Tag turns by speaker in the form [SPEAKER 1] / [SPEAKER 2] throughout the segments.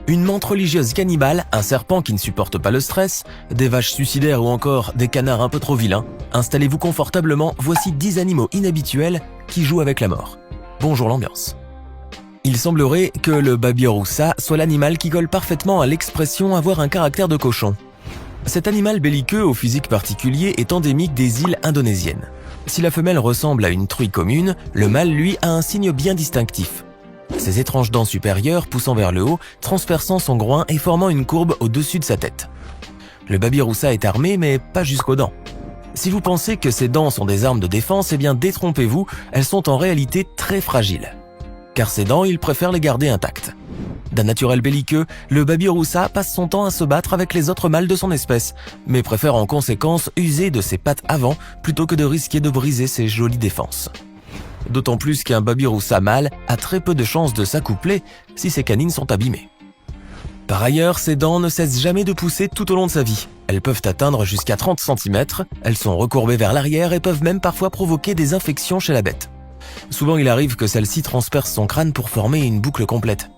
[SPEAKER 1] Une menthe religieuse cannibale, un serpent qui ne supporte pas le stress, des vaches suicidaires ou encore des canards un peu trop vilains, installez-vous confortablement, voici 10 animaux inhabituels qui jouent avec la mort. Bonjour l'ambiance. Il semblerait que le Babirusa soit l'animal qui colle parfaitement à l'expression avoir un caractère de cochon. Cet animal belliqueux au physique particulier est endémique des îles indonésiennes. Si la femelle ressemble à une truie commune, le mâle lui a un signe bien distinctif. Ses étranges dents supérieures poussant vers le haut, transperçant son groin et formant une courbe au-dessus de sa tête. Le Babirusa est armé mais pas jusqu'aux dents. Si vous pensez que ses dents sont des armes de défense, eh bien détrompez-vous, elles sont en réalité très fragiles. Car ses dents, il préfère les garder intactes. D'un naturel belliqueux, le Babirusa passe son temps à se battre avec les autres mâles de son espèce, mais préfère en conséquence user de ses pattes avant plutôt que de risquer de briser ses jolies défenses. D'autant plus qu'un Babirusa mâle a très peu de chances de s'accoupler si ses canines sont abîmées. Par ailleurs, ses dents ne cessent jamais de pousser tout au long de sa vie. Elles peuvent atteindre jusqu'à 30 cm, elles sont recourbées vers l'arrière et peuvent même parfois provoquer des infections chez la bête. Souvent, il arrive que celle-ci transperce son crâne pour former une boucle complète.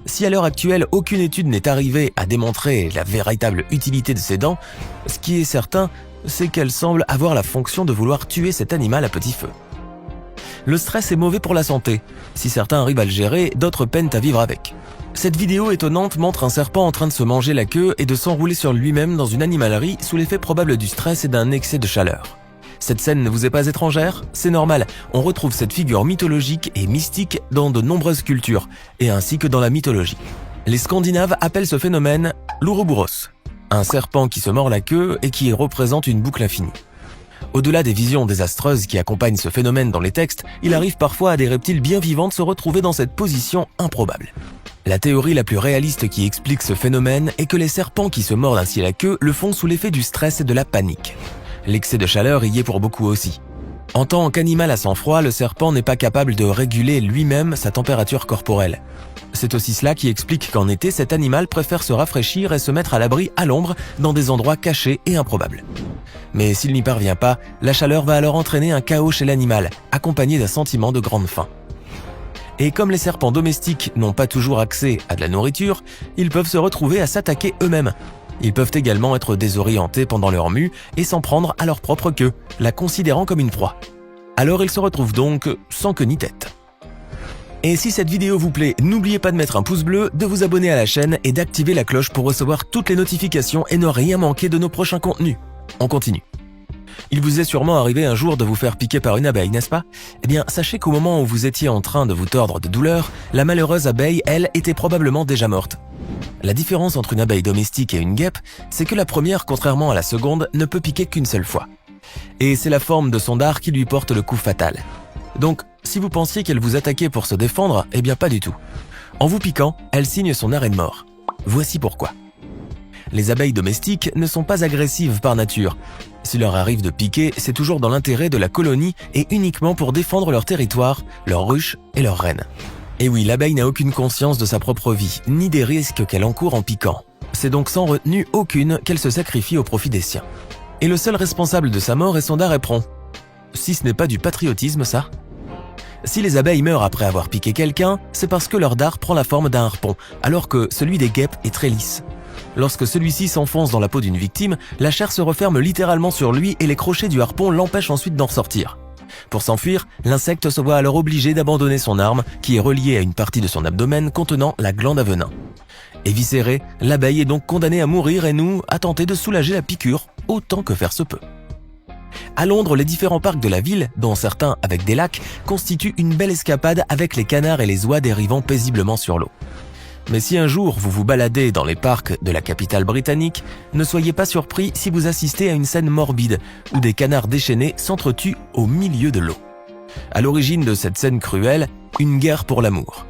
[SPEAKER 1] Si à l'heure actuelle, aucune étude n'est arrivée à démontrer la véritable utilité de ces dents, ce qui est certain, c'est qu'elles semblent avoir la fonction de vouloir tuer cet animal à petit feu. Le stress est mauvais pour la santé. Si certains arrivent à le gérer, d'autres peinent à vivre avec. Cette vidéo étonnante montre un serpent en train de se manger la queue et de s'enrouler sur lui-même dans une animalerie sous l'effet probable du stress et d'un excès de chaleur. Cette scène ne vous est pas étrangère? C'est normal, on retrouve cette figure mythologique et mystique dans de nombreuses cultures, et ainsi que dans la mythologie. Les Scandinaves appellent ce phénomène l'Ouroboros, un serpent qui se mord la queue et qui représente une boucle infinie. Au-delà des visions désastreuses qui accompagnent ce phénomène dans les textes, il arrive parfois à des reptiles bien vivants de se retrouver dans cette position improbable. La théorie la plus réaliste qui explique ce phénomène est que les serpents qui se mordent ainsi la queue le font sous l'effet du stress et de la panique. L'excès de chaleur y est pour beaucoup aussi. En tant qu'animal à sang froid, le serpent n'est pas capable de réguler lui-même sa température corporelle. C'est aussi cela qui explique qu'en été, cet animal préfère se rafraîchir et se mettre à l'abri à l'ombre dans des endroits cachés et improbables. Mais s'il n'y parvient pas, la chaleur va alors entraîner un chaos chez l'animal, accompagné d'un sentiment de grande faim. Et comme les serpents domestiques n'ont pas toujours accès à de la nourriture, ils peuvent se retrouver à s'attaquer eux-mêmes. Ils peuvent également être désorientés pendant leur mue et s'en prendre à leur propre queue, la considérant comme une proie. Alors ils se retrouvent donc sans queue ni tête. Et si cette vidéo vous plaît, n'oubliez pas de mettre un pouce bleu, de vous abonner à la chaîne et d'activer la cloche pour recevoir toutes les notifications et ne rien manquer de nos prochains contenus. On continue. Il vous est sûrement arrivé un jour de vous faire piquer par une abeille, n'est-ce pas? Eh bien, sachez qu'au moment où vous étiez en train de vous tordre de douleur, la malheureuse abeille, elle, était probablement déjà morte. La différence entre une abeille domestique et une guêpe, c'est que la première, contrairement à la seconde, ne peut piquer qu'une seule fois. Et c'est la forme de son dard qui lui porte le coup fatal. Donc, si vous pensiez qu'elle vous attaquait pour se défendre, eh bien pas du tout. En vous piquant, elle signe son arrêt de mort. Voici pourquoi. Les abeilles domestiques ne sont pas agressives par nature. S'il leur arrive de piquer, c'est toujours dans l'intérêt de la colonie et uniquement pour défendre leur territoire, leurs ruches et leurs reines. Et oui, l'abeille n'a aucune conscience de sa propre vie, ni des risques qu'elle encourt en piquant. C'est donc sans retenue aucune qu'elle se sacrifie au profit des siens. Et le seul responsable de sa mort est son dard éperon. Si ce n'est pas du patriotisme, ça? Si les abeilles meurent après avoir piqué quelqu'un, c'est parce que leur dard prend la forme d'un harpon, alors que celui des guêpes est très lisse. Lorsque celui-ci s'enfonce dans la peau d'une victime, la chair se referme littéralement sur lui et les crochets du harpon l'empêchent ensuite d'en ressortir. Pour s'enfuir, l'insecte se voit alors obligé d'abandonner son arme, qui est reliée à une partie de son abdomen contenant la glande à venin. Éviscérée, l'abeille est donc condamnée à mourir et nous, à tenter de soulager la piqûre, autant que faire se peut. À Londres, les différents parcs de la ville, dont certains avec des lacs, constituent une belle escapade avec les canards et les oies dérivant paisiblement sur l'eau. Mais si un jour vous vous baladez dans les parcs de la capitale britannique, ne soyez pas surpris si vous assistez à une scène morbide où des canards déchaînés s'entretuent au milieu de l'eau. À l'origine de cette scène cruelle, une guerre pour l'amour.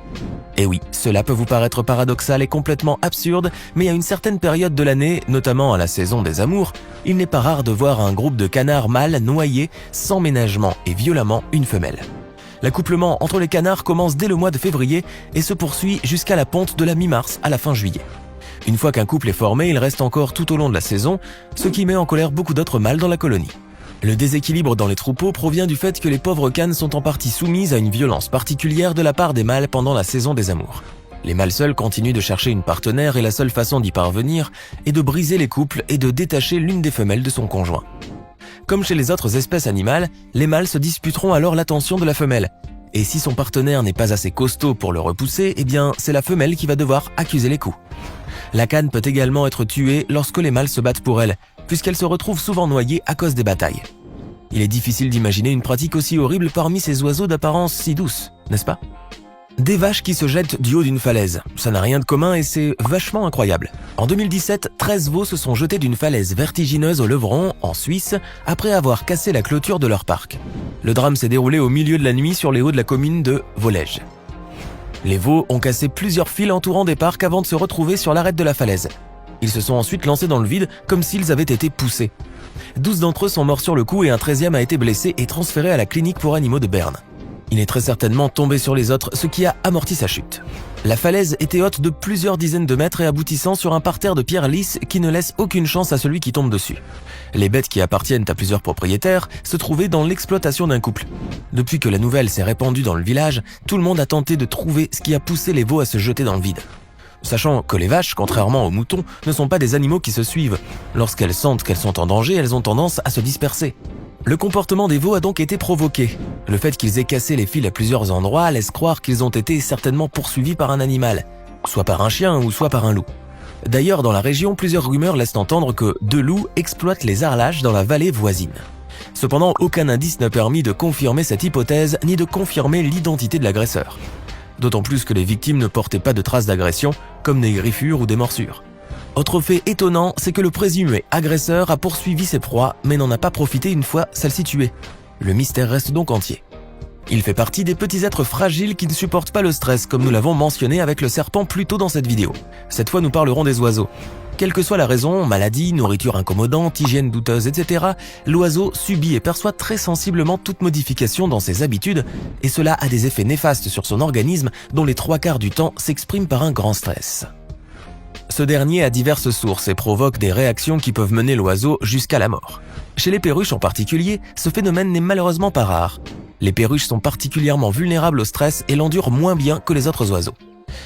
[SPEAKER 1] Et oui, cela peut vous paraître paradoxal et complètement absurde, mais à une certaine période de l'année, notamment à la saison des amours, il n'est pas rare de voir un groupe de canards mâles noyer sans ménagement et violemment une femelle. L'accouplement entre les canards commence dès le mois de février et se poursuit jusqu'à la ponte de la mi-mars à la fin juillet. Une fois qu'un couple est formé, il reste encore tout au long de la saison, ce qui met en colère beaucoup d'autres mâles dans la colonie. Le déséquilibre dans les troupeaux provient du fait que les pauvres canes sont en partie soumises à une violence particulière de la part des mâles pendant la saison des amours. Les mâles seuls continuent de chercher une partenaire et la seule façon d'y parvenir est de briser les couples et de détacher l'une des femelles de son conjoint. Comme chez les autres espèces animales, les mâles se disputeront alors l'attention de la femelle. Et si son partenaire n'est pas assez costaud pour le repousser, eh bien c'est la femelle qui va devoir accuser les coups. La cane peut également être tuée lorsque les mâles se battent pour elle, puisqu'elle se retrouve souvent noyée à cause des batailles. Il est difficile d'imaginer une pratique aussi horrible parmi ces oiseaux d'apparence si douce, n'est-ce pas ? Des vaches qui se jettent du haut d'une falaise, ça n'a rien de commun et c'est vachement incroyable. En 2017, 13 veaux se sont jetés d'une falaise vertigineuse au Levron, en Suisse, après avoir cassé la clôture de leur parc. Le drame s'est déroulé au milieu de la nuit sur les hauts de la commune de Volège. Les veaux ont cassé plusieurs fils entourant des parcs avant de se retrouver sur l'arête de la falaise. Ils se sont ensuite lancés dans le vide comme s'ils avaient été poussés. 12 d'entre eux sont morts sur le coup et un 13e a été blessé et transféré à la clinique pour animaux de Berne. Il est très certainement tombé sur les autres, ce qui a amorti sa chute. La falaise était haute de plusieurs dizaines de mètres et aboutissant sur un parterre de pierres lisses qui ne laisse aucune chance à celui qui tombe dessus. Les bêtes qui appartiennent à plusieurs propriétaires se trouvaient dans l'exploitation d'un couple. Depuis que la nouvelle s'est répandue dans le village, tout le monde a tenté de trouver ce qui a poussé les veaux à se jeter dans le vide. Sachant que les vaches, contrairement aux moutons, ne sont pas des animaux qui se suivent. Lorsqu'elles sentent qu'elles sont en danger, elles ont tendance à se disperser. Le comportement des veaux a donc été provoqué. Le fait qu'ils aient cassé les fils à plusieurs endroits laisse croire qu'ils ont été certainement poursuivis par un animal, soit par un chien ou soit par un loup. D'ailleurs, dans la région, plusieurs rumeurs laissent entendre que 2 loups exploitent les harlages dans la vallée voisine. Cependant, aucun indice n'a permis de confirmer cette hypothèse ni de confirmer l'identité de l'agresseur. D'autant plus que les victimes ne portaient pas de traces d'agression, comme des griffures ou des morsures. Autre fait étonnant, c'est que le présumé agresseur a poursuivi ses proies, mais n'en a pas profité une fois celle-ci tuée. Le mystère reste donc entier. Il fait partie des petits êtres fragiles qui ne supportent pas le stress, comme nous l'avons mentionné avec le serpent plus tôt dans cette vidéo. Cette fois, nous parlerons des oiseaux. Quelle que soit la raison, maladie, nourriture incommodante, hygiène douteuse, etc., l'oiseau subit et perçoit très sensiblement toute modification dans ses habitudes, et cela a des effets néfastes sur son organisme, dont les 3/4 du temps s'expriment par un grand stress. Ce dernier a diverses sources et provoque des réactions qui peuvent mener l'oiseau jusqu'à la mort. Chez les perruches en particulier, ce phénomène n'est malheureusement pas rare. Les perruches sont particulièrement vulnérables au stress et l'endurent moins bien que les autres oiseaux.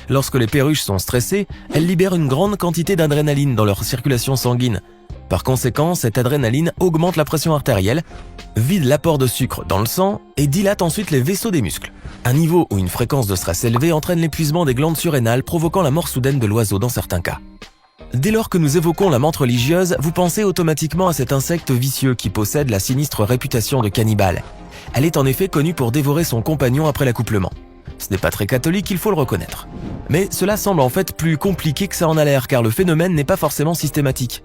[SPEAKER 1] Lorsque les perruches sont stressées, elles libèrent une grande quantité d'adrénaline dans leur circulation sanguine. Par conséquent, cette adrénaline augmente la pression artérielle, vide l'apport de sucre dans le sang et dilate ensuite les vaisseaux des muscles. Un niveau ou une fréquence de stress élevée entraîne l'épuisement des glandes surrénales, provoquant la mort soudaine de l'oiseau dans certains cas. Dès lors que nous évoquons la menthe religieuse, vous pensez automatiquement à cet insecte vicieux qui possède la sinistre réputation de cannibale. Elle est en effet connue pour dévorer son compagnon après l'accouplement. Ce n'est pas très catholique, il faut le reconnaître. Mais cela semble en fait plus compliqué que ça en a l'air, car le phénomène n'est pas forcément systématique.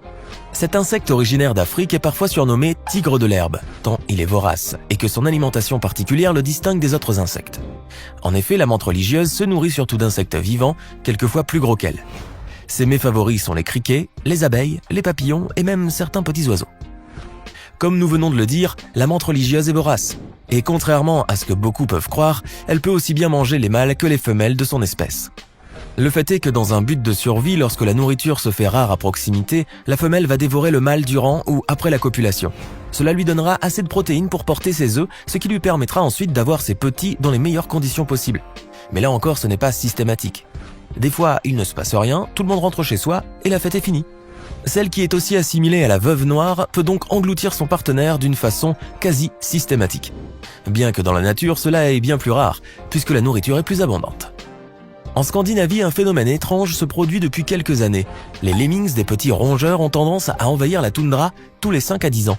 [SPEAKER 1] Cet insecte originaire d'Afrique est parfois surnommé tigre de l'herbe, tant il est vorace, et que son alimentation particulière le distingue des autres insectes. En effet, la menthe religieuse se nourrit surtout d'insectes vivants, quelquefois plus gros qu'elle. Ses mets favoris sont les criquets, les abeilles, les papillons et même certains petits oiseaux. Comme nous venons de le dire, la menthe religieuse est vorace. Et contrairement à ce que beaucoup peuvent croire, elle peut aussi bien manger les mâles que les femelles de son espèce. Le fait est que dans un but de survie, lorsque la nourriture se fait rare à proximité, la femelle va dévorer le mâle durant ou après la copulation. Cela lui donnera assez de protéines pour porter ses œufs, ce qui lui permettra ensuite d'avoir ses petits dans les meilleures conditions possibles. Mais là encore, ce n'est pas systématique. Des fois, il ne se passe rien, tout le monde rentre chez soi et la fête est finie. Celle qui est aussi assimilée à la veuve noire peut donc engloutir son partenaire d'une façon quasi systématique. Bien que dans la nature, cela est bien plus rare, puisque la nourriture est plus abondante. En Scandinavie, un phénomène étrange se produit depuis quelques années. Les lemmings, des petits rongeurs, ont tendance à envahir la toundra tous les 5 à 10 ans.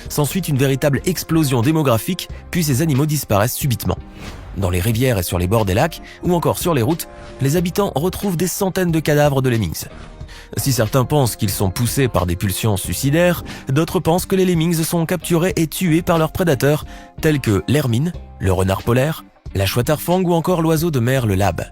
[SPEAKER 1] S'ensuit une véritable explosion démographique, puis ces animaux disparaissent subitement. Dans les rivières et sur les bords des lacs, ou encore sur les routes, les habitants retrouvent des centaines de cadavres de lemmings. Si certains pensent qu'ils sont poussés par des pulsions suicidaires, d'autres pensent que les lemmings sont capturés et tués par leurs prédateurs, tels que l'hermine, le renard polaire, la chouette arfang ou encore l'oiseau de mer, le labe.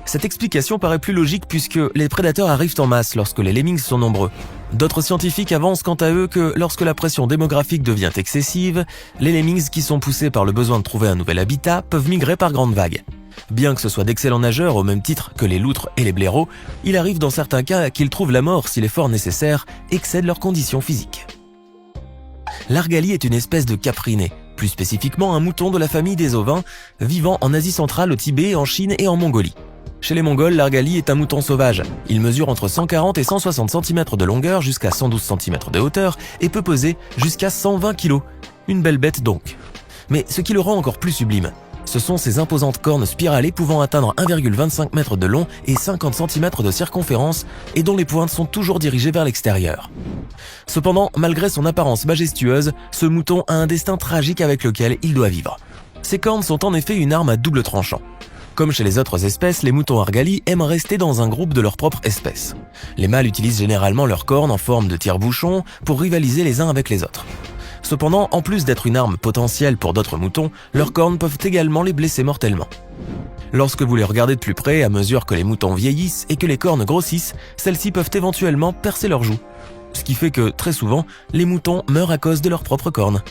[SPEAKER 1] Cette explication paraît plus logique puisque les prédateurs arrivent en masse lorsque les lemmings sont nombreux. D'autres scientifiques avancent quant à eux que lorsque la pression démographique devient excessive, les lemmings qui sont poussés par le besoin de trouver un nouvel habitat peuvent migrer par grandes vagues. Bien que ce soit d'excellents nageurs au même titre que les loutres et les blaireaux, il arrive dans certains cas qu'ils trouvent la mort si l'effort nécessaire excède leurs conditions physiques. L'argali est une espèce de capriné, plus spécifiquement un mouton de la famille des ovins, vivant en Asie centrale, au Tibet, en Chine et en Mongolie. Chez les Mongols, l'Argali est un mouton sauvage. Il mesure entre 140 et 160 cm de longueur jusqu'à 112 cm de hauteur et peut peser jusqu'à 120 kg. Une belle bête donc. Mais ce qui le rend encore plus sublime, ce sont ses imposantes cornes spiralées pouvant atteindre 1,25 m de long et 50 cm de circonférence et dont les pointes sont toujours dirigées vers l'extérieur. Cependant, malgré son apparence majestueuse, ce mouton a un destin tragique avec lequel il doit vivre. Ses cornes sont en effet une arme à double tranchant. Comme chez les autres espèces, les moutons Argali aiment rester dans un groupe de leur propre espèce. Les mâles utilisent généralement leurs cornes en forme de tire-bouchon pour rivaliser les uns avec les autres. Cependant, en plus d'être une arme potentielle pour d'autres moutons, leurs cornes peuvent également les blesser mortellement. Lorsque vous les regardez de plus près, à mesure que les moutons vieillissent et que les cornes grossissent, celles-ci peuvent éventuellement percer leurs joues. Ce qui fait que, très souvent, les moutons meurent à cause de leurs propres cornes.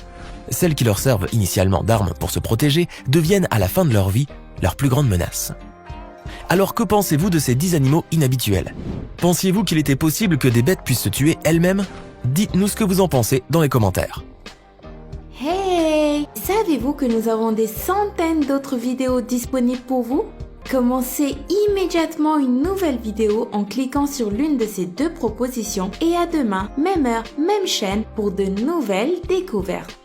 [SPEAKER 1] Celles qui leur servent initialement d'armes pour se protéger deviennent à la fin de leur vie leur plus grande menace. Alors que pensez-vous de ces 10 animaux inhabituels? Pensiez-vous qu'il était possible que des bêtes puissent se tuer elles-mêmes? Dites-nous ce que vous en pensez dans les commentaires.
[SPEAKER 2] Hey! Savez-vous que nous avons des centaines d'autres vidéos disponibles pour vous? Commencez immédiatement une nouvelle vidéo en cliquant sur l'une de ces 2 propositions et à demain, même heure, même chaîne pour de nouvelles découvertes.